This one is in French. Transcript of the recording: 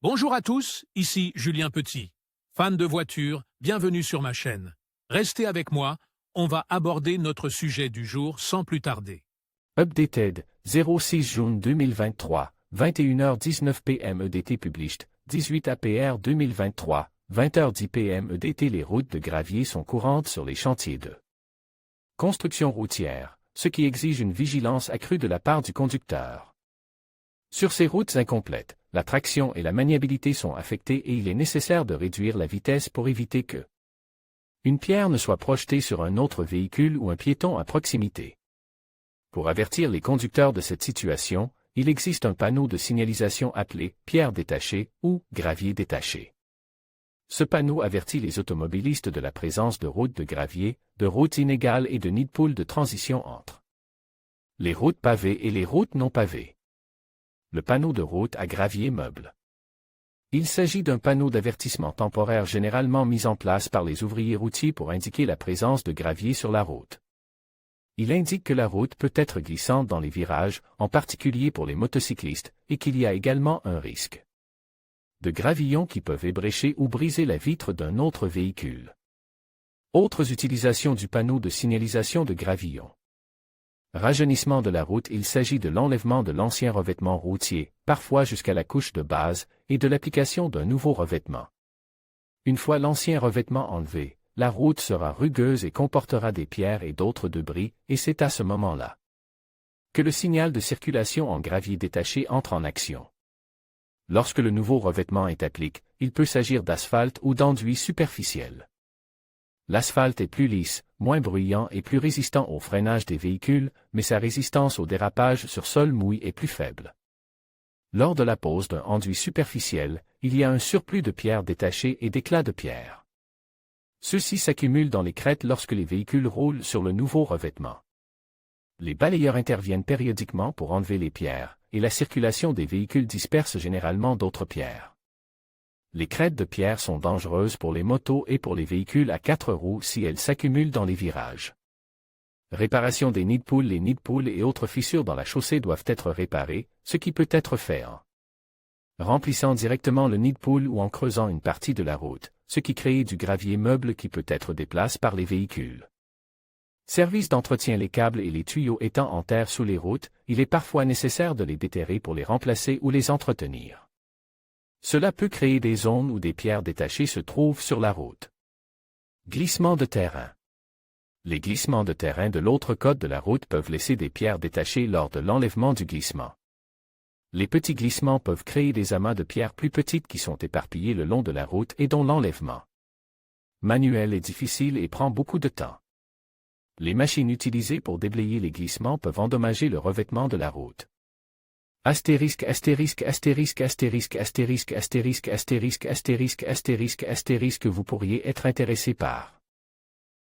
Bonjour à tous, ici Julien Petit. Fan de voitures, bienvenue sur ma chaîne. Restez avec moi, on va aborder notre sujet du jour sans plus tarder. Updated, 06 juin 2023, 21h19 PM EDT Published, 18 APR 2023, 20h10 PM EDT. Les routes de gravier sont courantes sur les chantiers de construction routière, ce qui exige une vigilance accrue de la part du conducteur. Sur ces routes incomplètes, la traction et la maniabilité sont affectées et il est nécessaire de réduire la vitesse pour éviter que une pierre ne soit projetée sur un autre véhicule ou un piéton à proximité. Pour avertir les conducteurs de cette situation, il existe un panneau de signalisation appelé « pierre détachée » ou « gravier détaché ». Ce panneau avertit les automobilistes de la présence de routes de gravier, de routes inégales et de nids de poules de transition entre les routes pavées et les routes non pavées. Le panneau de route à gravier meuble. Il s'agit d'un panneau d'avertissement temporaire généralement mis en place par les ouvriers routiers pour indiquer la présence de gravier sur la route. Il indique que la route peut être glissante dans les virages, en particulier pour les motocyclistes, et qu'il y a également un risque de gravillons qui peuvent ébrécher ou briser la vitre d'un autre véhicule. Autres utilisations du panneau de signalisation de gravillons. Rajeunissement de la route. Il s'agit de l'enlèvement de l'ancien revêtement routier, parfois jusqu'à la couche de base, et de l'application d'un nouveau revêtement. Une fois l'ancien revêtement enlevé, la route sera rugueuse et comportera des pierres et d'autres débris, et c'est à ce moment-là que le signal de circulation en gravier détaché entre en action. Lorsque le nouveau revêtement est appliqué, il peut s'agir d'asphalte ou d'enduit superficiel. L'asphalte est plus lisse, moins bruyant et plus résistant au freinage des véhicules, mais sa résistance au dérapage sur sol mouillé est plus faible. Lors de la pose d'un enduit superficiel, il y a un surplus de pierres détachées et d'éclats de pierre. Ceux-ci s'accumulent dans les crêtes lorsque les véhicules roulent sur le nouveau revêtement. Les balayeurs interviennent périodiquement pour enlever les pierres, et la circulation des véhicules disperse généralement d'autres pierres. Les crêtes de pierre sont dangereuses pour les motos et pour les véhicules à 4 roues si elles s'accumulent dans les virages. Réparation des nids de poules. Les nids de poules et autres fissures dans la chaussée doivent être réparés, ce qui peut être fait en remplissant directement le nid de poule ou en creusant une partie de la route, ce qui crée du gravier meuble qui peut être déplacé par les véhicules. Service d'entretien. Les câbles et les tuyaux étant en terre sous les routes, il est parfois nécessaire de les déterrer pour les remplacer ou les entretenir. Cela peut créer des zones où des pierres détachées se trouvent sur la route. Glissement de terrain. Les glissements de terrain de l'autre côté de la route peuvent laisser des pierres détachées lors de l'enlèvement du glissement. Les petits glissements peuvent créer des amas de pierres plus petites qui sont éparpillées le long de la route et dont l'enlèvement manuel est difficile et prend beaucoup de temps. Les machines utilisées pour déblayer les glissements peuvent endommager le revêtement de la route. Astérisque astérisque astérisque astérisque astérisque astérisque astérisque astérisque astérisque astérisque. Vous pourriez être intéressé par